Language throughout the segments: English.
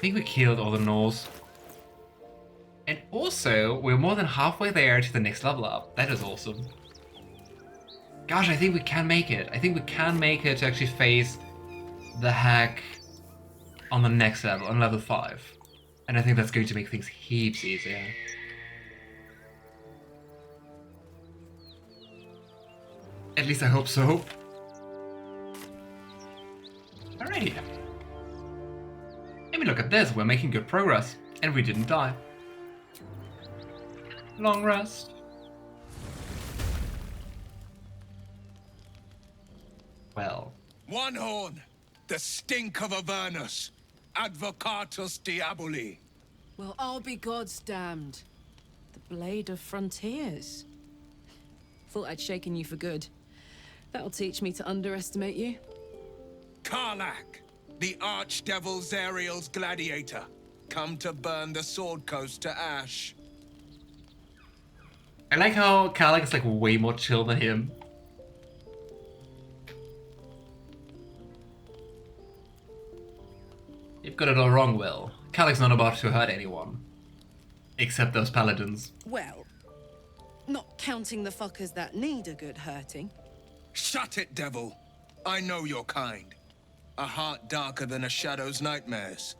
think we killed all the Norse. And also, we're more than halfway there to the next level up. That is awesome. Gosh, I think we can make it. I think we can make it to actually face the hack on the next level, on level 5. And I think that's going to make things heaps easier. At least I hope so. Alrighty. I mean, look at this. We're making good progress. And we didn't die. Long rest. Well. One horn! The stink of Avernus! Advocatus Diaboli! Well, I'll be God's damned. The Blade of Frontiers. Thought I'd shaken you for good. That'll teach me to underestimate you. Karlach, the archdevil Zariel's gladiator, come to burn the Sword Coast to ash. I like how Karlach is like way more chill than him. You've got it all wrong, Will. Karlach's not about to hurt anyone. Except those paladins. Well, not counting the fuckers that need a good hurting. Shut it, devil! I know your kind. A heart darker than a shadow's nightmares.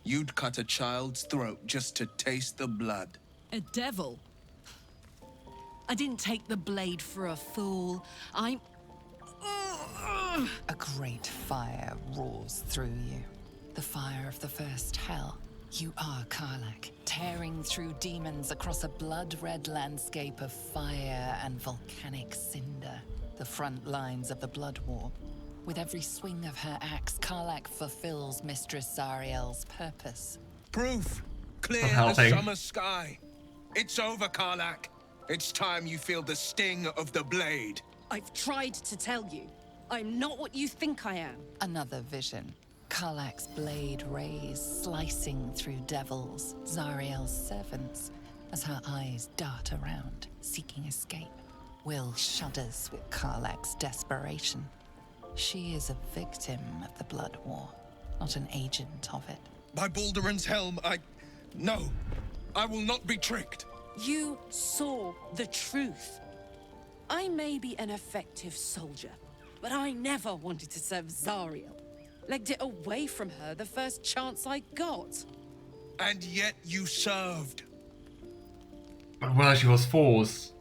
You'd cut a child's throat just to taste the blood. A devil? I didn't take the blade for a fool. I'm... A great fire roars through you. The fire of the first hell. You are Karlach, tearing through demons across a blood-red landscape of fire and volcanic cinder. The front lines of the blood war. With every swing of her axe, Karlach fulfills Mistress Zariel's purpose. Proof! Clear Not as helping. summer sky. It's over, Karlach. It's time you feel the sting of the blade. I've tried to tell you. I'm not what you think I am. Another vision. Karlach's blade rays slicing through devils, Zariel's servants, as her eyes dart around, seeking escape. Will shudders with Karlach's desperation. She is a victim of the blood war, not an agent of it. By Balduran's helm, No, I will not be tricked. You saw the truth. I may be an effective soldier, but I never wanted to serve Zariel. Legged it away from her the first chance I got. And yet you served. But well, she was forced.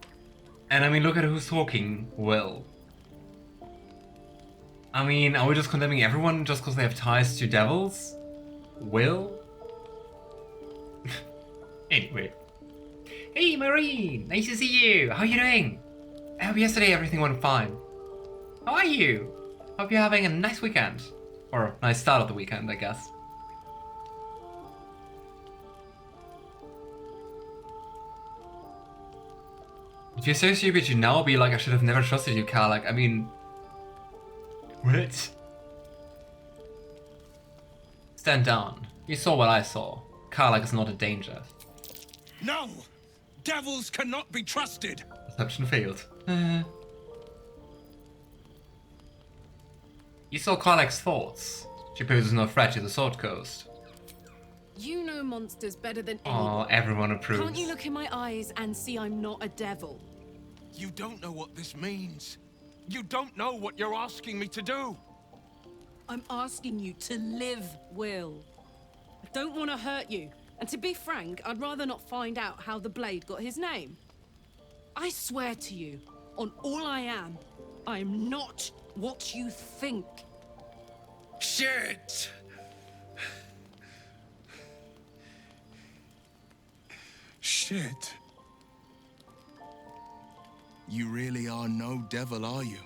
And I mean, look at who's talking, Will. I mean, are we just condemning everyone just because they have ties to devils? Will? Anyway. Hey, Marine! Nice to see you! How are you doing? I hope yesterday everything went fine. How are you? Hope you're having a nice weekend. Or a nice start of the weekend, I guess. If you're so stupid, you now be like, I should have never trusted you, Karlach. I mean... What? Stand down. You saw what I saw. Karlach is not a danger. No! Devils cannot be trusted! Perception failed. You saw Karlach's thoughts. She poses no threat to the Sword Coast. You know monsters better than anyone. Oh, everyone approves. Can't you look in my eyes and see I'm not a devil? You don't know what this means. You don't know what you're asking me to do. I'm asking you to live, Will. I don't want to hurt you. And to be frank, I'd rather not find out how the blade got his name. I swear to you, on all I am not what you think. Shit! Shit. You really are no devil, are you?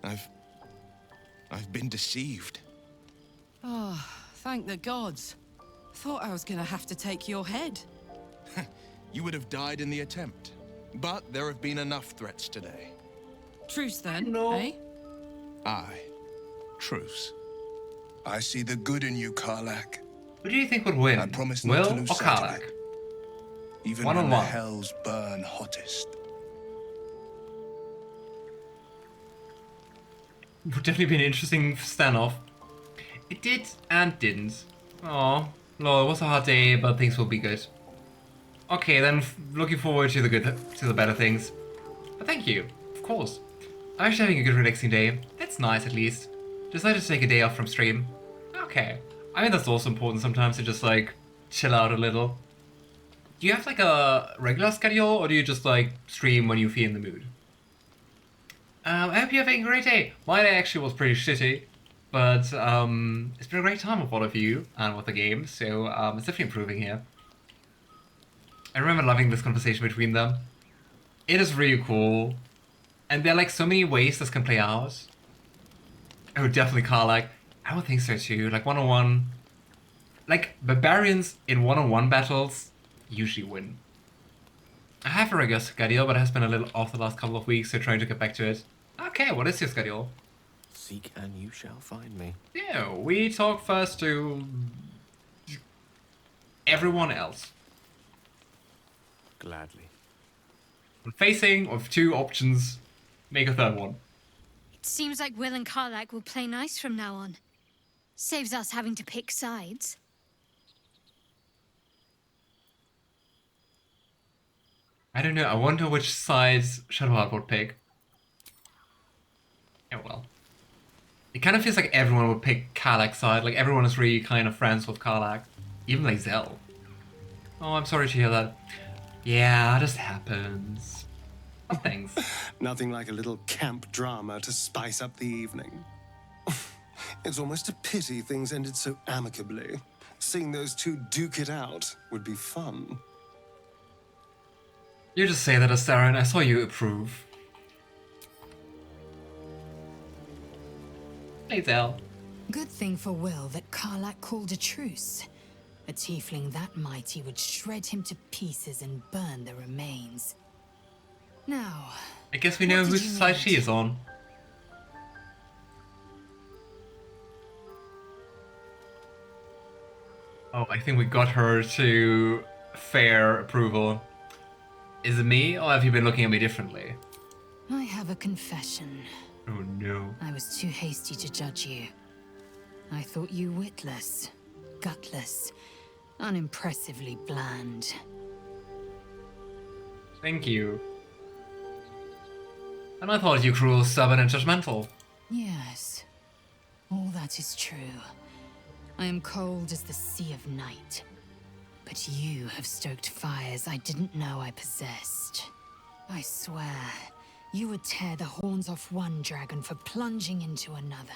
I've been deceived. Oh, thank the gods. Thought I was gonna have to take your head. You would have died in the attempt. But there have been enough threats today. Truce then, No. eh? Aye. Truce. I see the good in you, Karlach. Who do you think would win? I promise not Will to or lose sight of Karlach? it. Even One when on the one. hells burn hottest. Would definitely be an interesting standoff. It did and didn't. Oh, lol, it was a hard day, but things will be good. Okay, then looking forward to the better things. But thank you, of course. I'm actually having a good relaxing day. That's nice at least. Decided to take a day off from stream. Okay. I mean, that's also important sometimes to just like chill out a little. Do you have like a regular schedule or do you just like stream when you feel in the mood? I hope you're having a great day. My day actually was pretty shitty, but it's been a great time with all of you and with the game, so it's definitely improving here. I remember loving this conversation between them. It is really cool. And there are like so many ways this can play out. Oh, definitely Karlach. I would think so too. Like one-on-one. Like barbarians in one-on-one battles usually win. I have a regular schedule, but it has been a little off the last couple of weeks, so trying to get back to it. Okay, what is your schedule? Seek and you shall find me. Yeah, we talk first to everyone else. Gladly. Facing of two options, make a third one. It seems like Will and Karlach will play nice from now on. Saves us having to pick sides. I don't know, I wonder which sides Shadowheart would pick. Oh well. It kind of feels like everyone would pick Karlach's side, like everyone is really kind of friends with Karlach. Even like Zell. Oh, I'm sorry to hear that. Yeah, it just happens. Thanks. Nothing like a little camp drama to spice up the evening. It's almost a pity things ended so amicably. Seeing those two duke it out would be fun. You just say that, Astarion. I saw you approve. Hey, Zell. Good thing for Will that Karlach called a truce. A tiefling that mighty would shred him to pieces and burn the remains. Now, I guess we know what did whose you side need? she is on. Oh, I think we got her to fair approval. Is it me, or have you been looking at me differently? I have a confession. Oh no. I was too hasty to judge you. I thought you witless, gutless, unimpressively bland. Thank you. And I thought you cruel, stubborn, and judgmental. Yes, all that is true. I am cold as the sea of night. But you have stoked fires I didn't know I possessed. I swear, you would tear the horns off one dragon for plunging into another.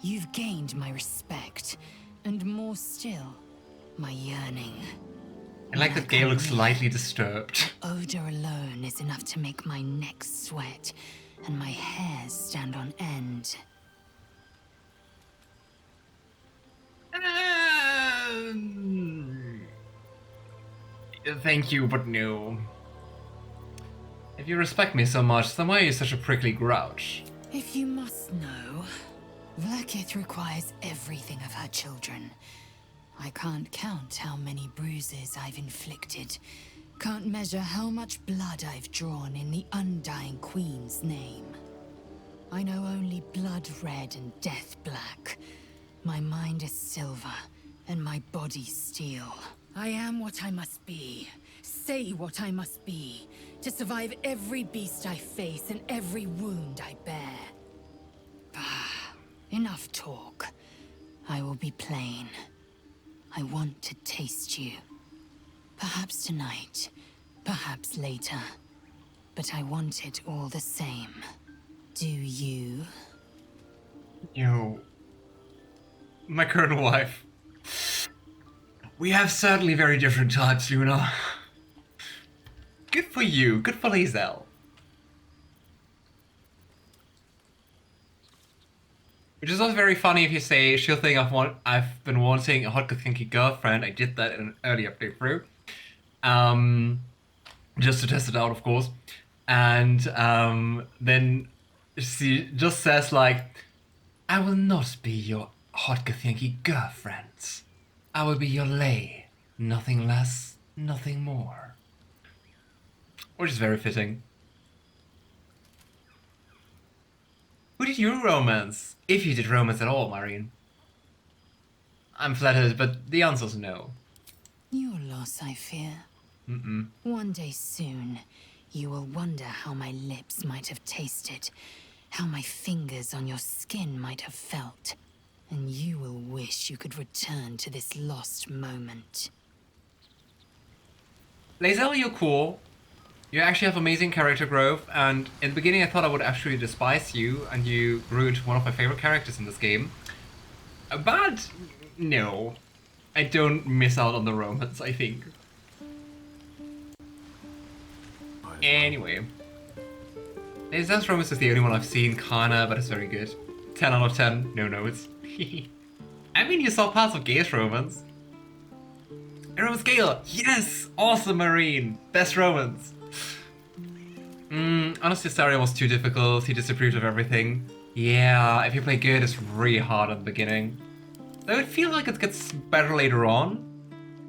You've gained my respect, and more still, my yearning. I like When that Gale looks come near, slightly disturbed. Odor alone is enough to make my neck sweat, and my hairs stand on end. Thank you, but no. If you respect me so much, then why are you such a prickly grouch? If you must know, Vlakith requires everything of her children. I can't count how many bruises I've inflicted. Can't measure how much blood I've drawn in the undying Queen's name. I know only blood red and death black. My mind is silver, and my body steel. I am what I must be, say what I must be, to survive every beast I face and every wound I bear. Enough talk. I will be plain. I want to taste you. Perhaps tonight, perhaps later. But I want it all the same. Do you? You... My current wife. We have certainly very different types, Luna. Good for you. Good for Lae'zel. Which is also very funny if you say she'll think I've been wanting a hot kinky girlfriend. I did that in an earlier playthrough. Just to test it out, of course. And then she just says like, I will not be your hot kinky girlfriend. I will be your lay. Nothing less, nothing more. Which is very fitting. Who did you romance? If you did romance at all, Marine. I'm flattered, but the answer's no. Your loss, I fear. One day soon, you will wonder how my lips might have tasted, how my fingers on your skin might have felt, and you will wish you could return to this lost moment. Lae'zel, you're cool. You actually have amazing character growth, and in the beginning I thought I would actually despise you, and you grew into one of my favorite characters in this game. But no, I don't miss out on the romance, I think. Anyway, Lae'zel's romance is the only one I've seen, kinda, but it's very good. 10 out of 10, no notes. I mean, you saw parts of Gale's romance. Romance Gale, yes! Awesome Marine! Best romance! Honestly, Astarion was too difficult, he disapproved of everything. Yeah, if you play good, it's really hard at the beginning. Though it feels like it gets better later on.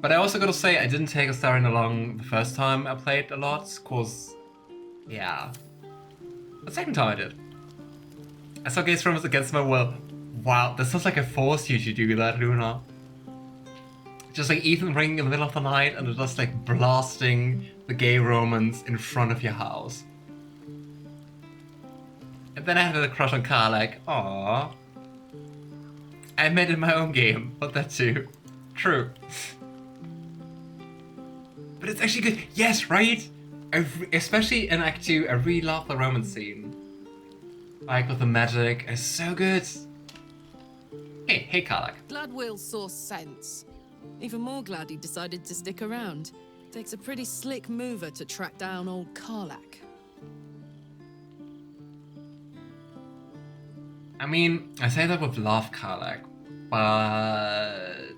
But I also gotta say, I didn't take Astarion along the first time I played a lot, cause... yeah. The second time I did. I saw Gale's romance against my will. Wow, this sounds like I forced you to do that, Luna. Just like Ethan ringing in the middle of the night and just like blasting the gay romance in front of your house. And then I had a crush on Karlach. Aww. I met in my own game, but that too. True. But it's actually good. Yes, right? Especially in Act 2, I really love the romance scene. Like with the magic, it's so good. Hey Karlach. Glad Will saw sense. Even more glad he decided to stick around. Takes a pretty slick mover to track down old Karlach. I mean, I say that with love, Karlach, but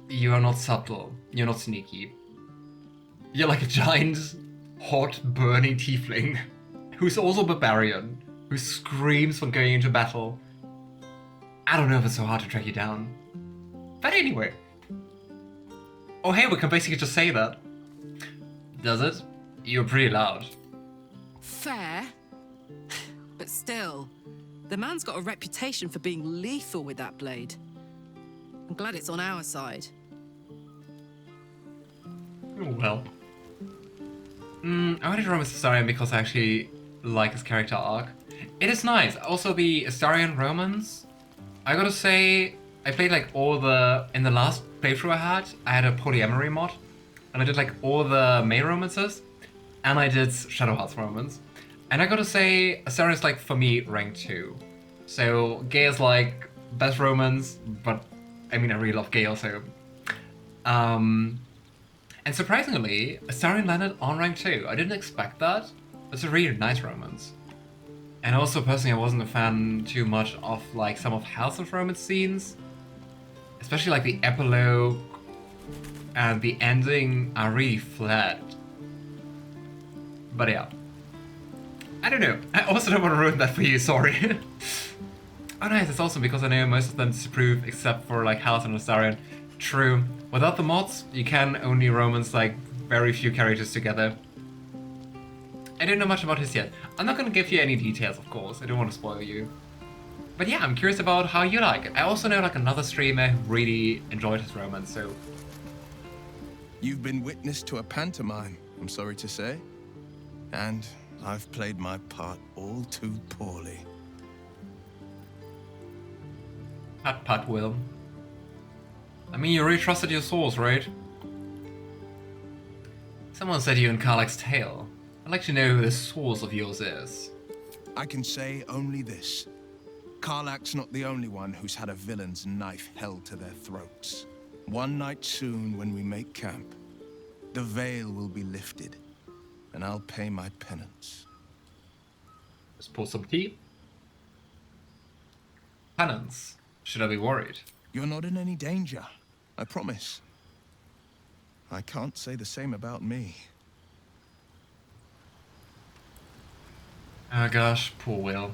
you are not subtle. You're not sneaky. You're like a giant, hot, burning tiefling who's also barbarian, who screams when going into battle. I don't know if it's so hard to track you down. But anyway. Oh hey, we can basically just say that. Does it? You're pretty loud. Fair. But still, the man's got a reputation for being lethal with that blade. I'm glad it's on our side. Oh well. I wanted to run with Astarion because I actually like his character arc. It is nice. Also the Astarion romance. I gotta say, I played like all the... in the last playthrough I had a polyamory mod. And I did like all the May romances. And I did Shadow Heart's romance. And I gotta say, Astarion's like, for me, rank 2. So, Gale's like, best romance, but I mean, I really love Gale, so... And surprisingly, Astarion landed on rank 2. I didn't expect that. It's a really nice romance. And also, personally, I wasn't a fan too much of like some of Halsin's romance scenes. Especially like the epilogue and the ending are really flat. But yeah. I don't know. I also don't want to ruin that for you, sorry. Oh nice, it's awesome because I know most of them disapprove except for like Halsin and Astarion. True. Without the mods, you can only romance like very few characters together. I don't know much about his yet. I'm not gonna give you any details, of course. I don't want to spoil you. But yeah, I'm curious about how you like it. I also know like another streamer who really enjoyed his romance, so... You've been witness to a pantomime, I'm sorry to say. And I've played my part all too poorly. Pat will. I mean, you really trusted your source, right? Someone said you in Karlach's tale. I'd like to know who the source of yours is. I can say only this. Karlach's not the only one who's had a villain's knife held to their throats. One night soon, when we make camp, the veil will be lifted, and I'll pay my penance. Let's pour some tea. Penance. Should I be worried? You're not in any danger, I promise. I can't say the same about me. Oh gosh, poor Will.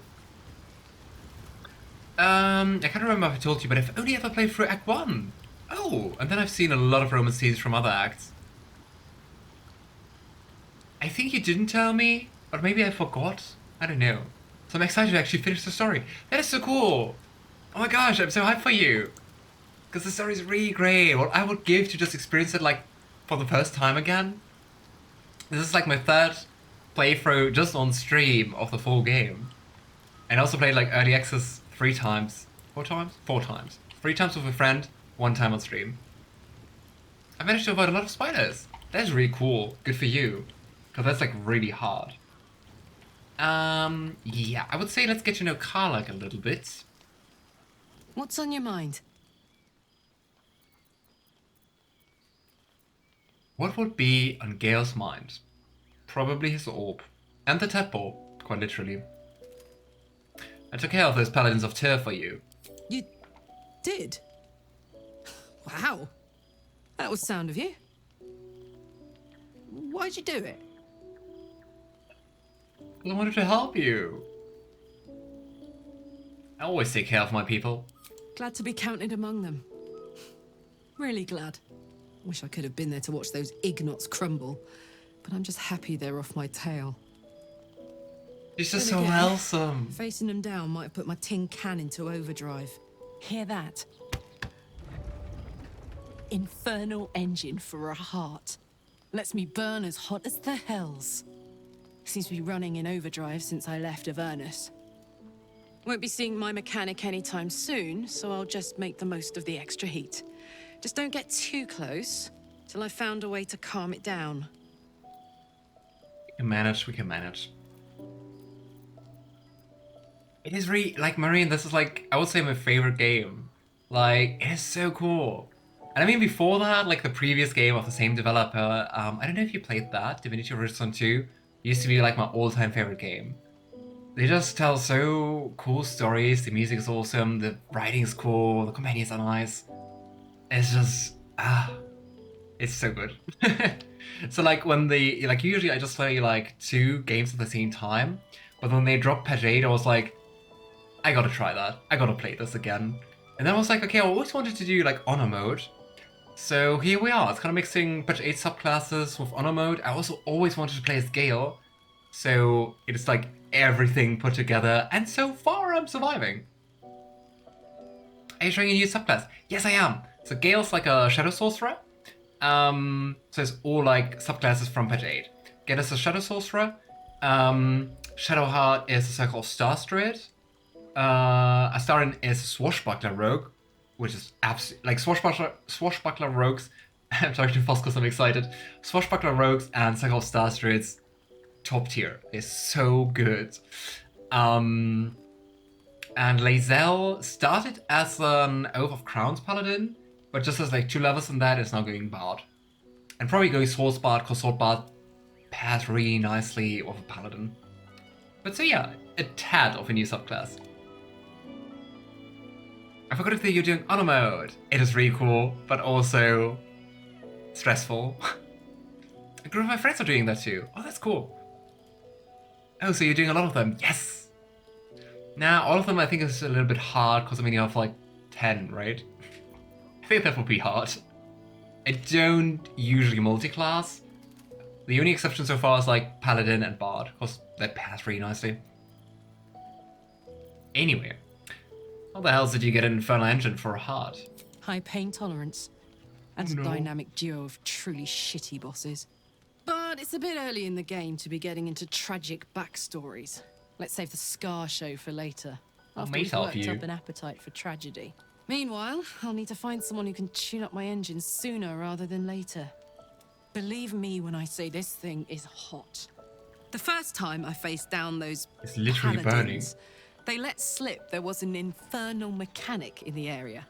I can't remember if I told you, but I've only ever played through Act 1. Oh, and then I've seen a lot of romance scenes from other acts. I think you didn't tell me, or maybe I forgot. I don't know. So I'm excited to actually finish the story. That is so cool. Oh my gosh, I'm so hyped for you. Because the story is really great. What I would give to just experience it like for the first time again. This is like my third playthrough just on stream of the full game. And I also played like early access 3 times. 4 times? 4 times. 3 times with a friend, 1 time on stream. I managed to avoid a lot of spiders. That's really cool. Good for you. Because that's like really hard. Yeah, I would say let's get to know Karlach a little bit. What's on your mind? What would be on Gale's mind? Probably his orb. And the tadpole, quite literally. I took care of those paladins of Tyr for you. You did? Wow. That was sound of you. Why'd you do it? Because I wanted to help you. I always take care of my people. Glad to be counted among them. Really glad. Wish I could have been there to watch those ignots crumble, but I'm just happy they're off my tail. She's just Then so again, wholesome. Facing them down might have put my tin can into overdrive. Hear that? Infernal engine for a heart. Lets me burn as hot as the hells. Seems to be running in overdrive since I left Avernus. Won't be seeing my mechanic anytime soon, so I'll just make the most of the extra heat. Just don't get too close till I've found a way to calm it down. We can manage, we can manage. It is really, like, Marine, this is like, I would say my favorite game. Like, it is so cool. And I mean, before that, like the previous game of the same developer, I don't know if you played that, Divinity Original 2, used to be like my all-time favorite game. They just tell so cool stories, the music is awesome, the writing is cool, the companions are nice. It's just, it's so good. So like when they, like usually I just play like 2 games at the same time, but when they dropped patch 8, I was like, I gotta try that, I gotta play this again. And then I was like, okay, I always wanted to do like honor mode. So here we are, it's kind of mixing patch 8 subclasses with honor mode. I also always wanted to play as Gale. So it's like everything put together, and so far I'm surviving. Are you trying a new subclass? Yes, I am. So Gale's like a Shadow Sorcerer. So it's all like subclasses from patch 8. Gale is a Shadow Sorcerer. Shadowheart is a Circle of Star Druid. Astarion is a Swashbuckler Rogue, which is absolutely like Swashbuckler Rogues. I'm talking too fast because I'm excited. Swashbuckler Rogues and Circle of Star Druids, top tier. Is so good. And Lae'zel started as an Oath of Crowns Paladin, but just as like 2 levels in that, is now going Bard. And probably going Swords Bard, because Sword Bard pairs really nicely with a Paladin. But so yeah, a tad of a new subclass. I forgot that you're doing honor mode. It is really cool, but also stressful. A group of my friends are doing that too. Oh, that's cool. Oh, so you're doing a lot of them. Yes! Now, all of them I think is a little bit hard, because I mean you have like 10, right? I think that would be hard. I don't usually multi-class. The only exception so far is like Paladin and Bard, because they pass really nicely. Anyway, how the hell did you get an Infernal Engine for a heart? High pain tolerance. And a dynamic duo of truly shitty bosses. But it's a bit early in the game to be getting into tragic backstories. Let's save the Scar show for later. I'll After mate we've help worked you. up an appetite for tragedy. Meanwhile, I'll need to find someone who can tune up my engine sooner rather than later. Believe me when I say this thing is hot. The first time I faced down those It's literally paladins, they let slip there was an infernal mechanic in the area.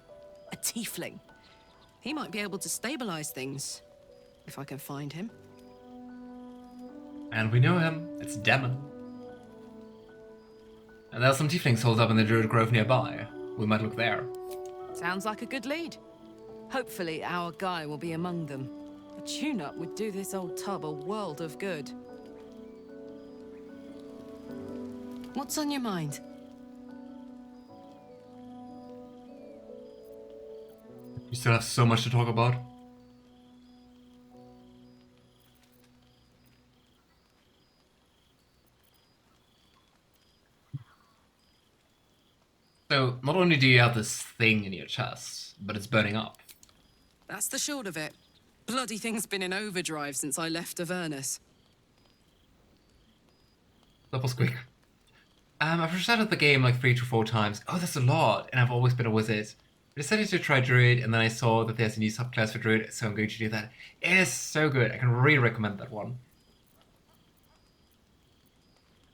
A tiefling. He might be able to stabilize things, if I can find him. And we know him. It's Demon. And there are some tieflings holed up in the Druid Grove nearby. We might look there. Sounds like a good lead. Hopefully our guy will be among them. A tune-up would do this old tub a world of good. What's on your mind? We still have so much to talk about. So, not only do you have this thing in your chest, but it's burning up. That's the short of it. Bloody thing's been in overdrive since I left Avernus. That was quick. I've restarted the game like 3 to 4 times. Oh, that's a lot, and I've always been a wizard. I decided to try Druid, and then I saw that there's a new subclass for Druid, so I'm going to do that. It is so good. I can really recommend that one.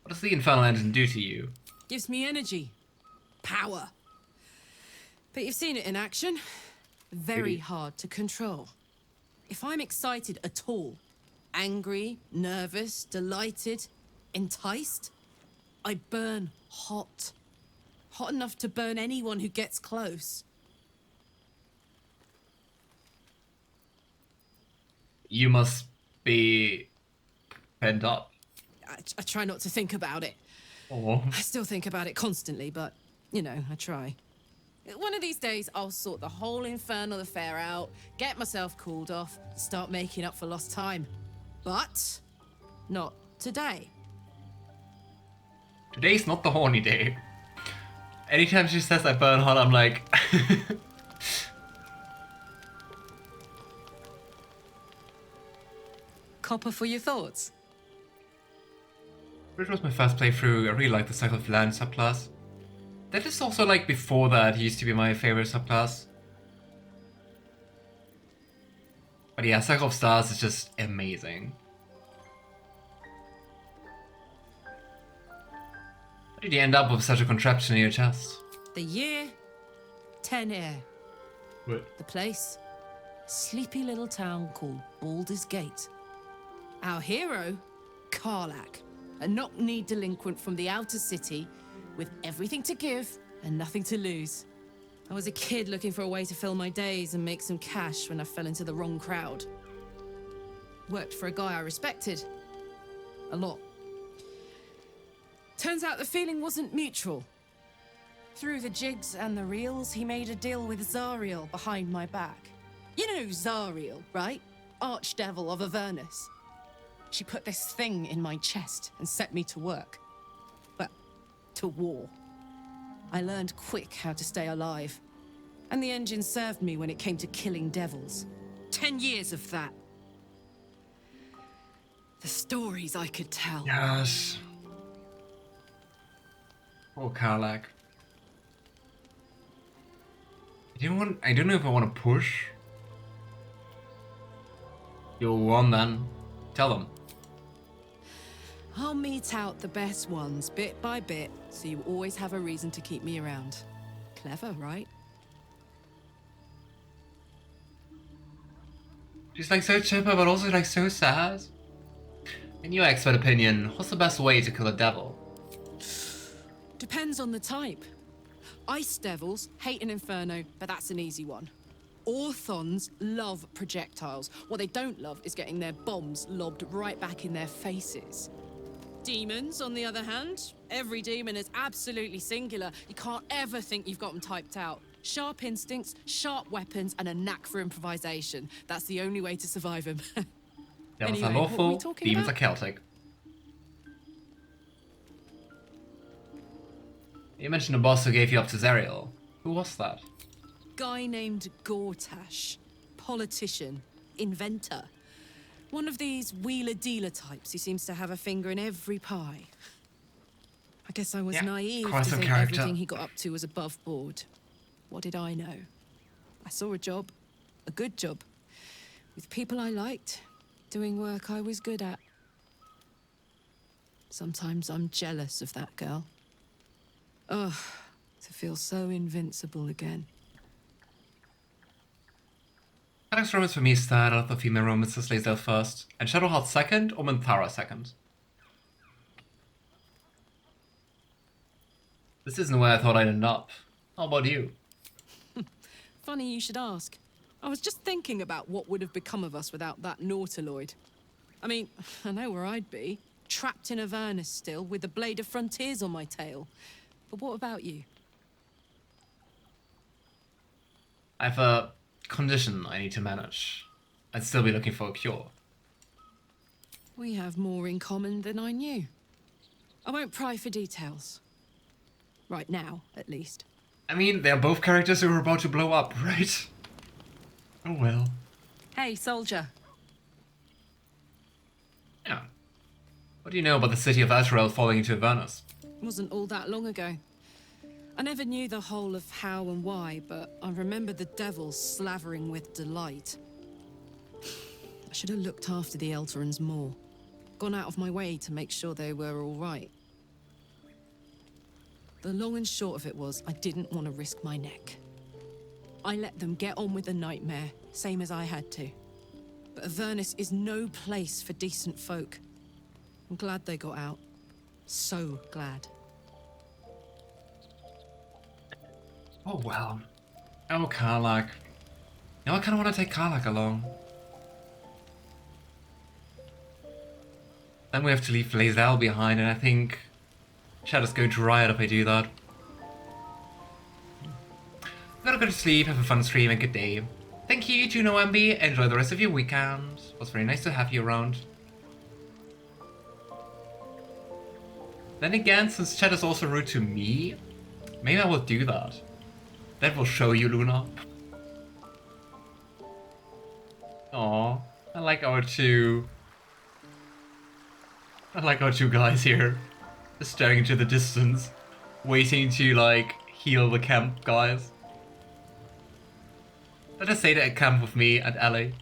What does the Infernal Engine do to you? Gives me energy. Power. But you've seen it in action. Very Really? hard to control. If I'm excited at all, angry, nervous, delighted, enticed, I burn hot. Hot enough to burn anyone who gets close. You must be pent up. I try not to think about it. Oh. I still think about it constantly, but, you know, I try. One of these days, I'll sort the whole infernal affair out, get myself cooled off, start making up for lost time. But not today. Today's not the horny day. Anytime she says I burn hot, I'm like... Copper for your thoughts. Which was my first playthrough. I really like the Cycle of Land subclass. That is also like before that, it used to be my favorite subclass. But yeah, Cycle of Stars is just amazing. How did you end up with such a contraption in your chest? The year, 10 air. What? The place, sleepy little town called Baldur's Gate. Our hero, Karlach, a knock-kneed delinquent from the outer city with everything to give and nothing to lose. I was a kid looking for a way to fill my days and make some cash when I fell into the wrong crowd. Worked for a guy I respected. A lot. Turns out the feeling wasn't mutual. Through the jigs and the reels, he made a deal with Zariel behind my back. You know Zariel, right? Archdevil of Avernus. She put this thing in my chest and set me to work. Well, to war. I learned quick how to stay alive. And the engine served me when it came to killing devils. 10 years of that. The stories I could tell. Yes. Oh, Karlach. I don't know if I want to push. You're one then. Tell them. I'll mete out the best ones bit by bit, so you always have a reason to keep me around. Clever, right? She's like so chipper, but also like so sad. In your expert opinion, what's the best way to kill a devil? Depends on the type. Ice devils hate an inferno, but that's an easy one. Orthons love projectiles. What they don't love is getting their bombs lobbed right back in their faces. Demons, on the other hand, every demon is absolutely singular. You can't ever think you've got them typed out. Sharp instincts, sharp weapons, and a knack for improvisation. That's the only way to survive them. Devils Anyway, are what were we lawful, talking demons about? are Celtic. You mentioned a boss who gave you up to Zariel. Who was that? Guy named Gortash. Politician. Inventor. One of these wheeler-dealer types who seems to have a finger in every pie. I guess I was Yeah, naive quite to some think character. everything he got up to was above board. What did I know? I saw a job. A good job. With people I liked. Doing work I was good at. Sometimes I'm jealous of that girl. Ugh, to feel so invincible again. Alex romance for me is third out of the female romances, Lae'zel first, and Shadowheart second, or Minthara second. This isn't where I thought I'd end up. How about you? Funny you should ask. I was just thinking about what would have become of us without that Nautiloid. I mean, I know where I'd be. Trapped in Avernus still, with the Blade of Frontiers on my tail. But what about you? I have a condition I need to manage. I'd still be looking for a cure. We have more in common than I knew. I won't pry for details. Right now, at least. I mean, they're both characters who are about to blow up, right? Oh well. Hey, soldier. Yeah. What do you know about the city of Azrael falling into Avernus? It wasn't all that long ago. I never knew the whole of how and why, but I remember the devil slavering with delight. I should have looked after the Elterans more. Gone out of my way to make sure they were all right. The long and short of it was, I didn't want to risk my neck. I let them get on with the nightmare, same as I had to. But Avernus is no place for decent folk. I'm glad they got out. So glad. Oh well. Oh, Karlach. Now I kind of want to take Karlach along. Then we have to leave Lae'zel behind, and I think Shadow's going to riot if I do that. I'm gonna go to sleep, have a fun stream, and good day. Thank you, Juno MB. Enjoy the rest of your weekend. It was very nice to have you around. Then again, since Chat is also rude to me, maybe I will do that. That will show you, Luna. Aww, I like our two guys here. Just staring into the distance, waiting to, like, heal the camp guys. Let us say that at camp with me and Ellie.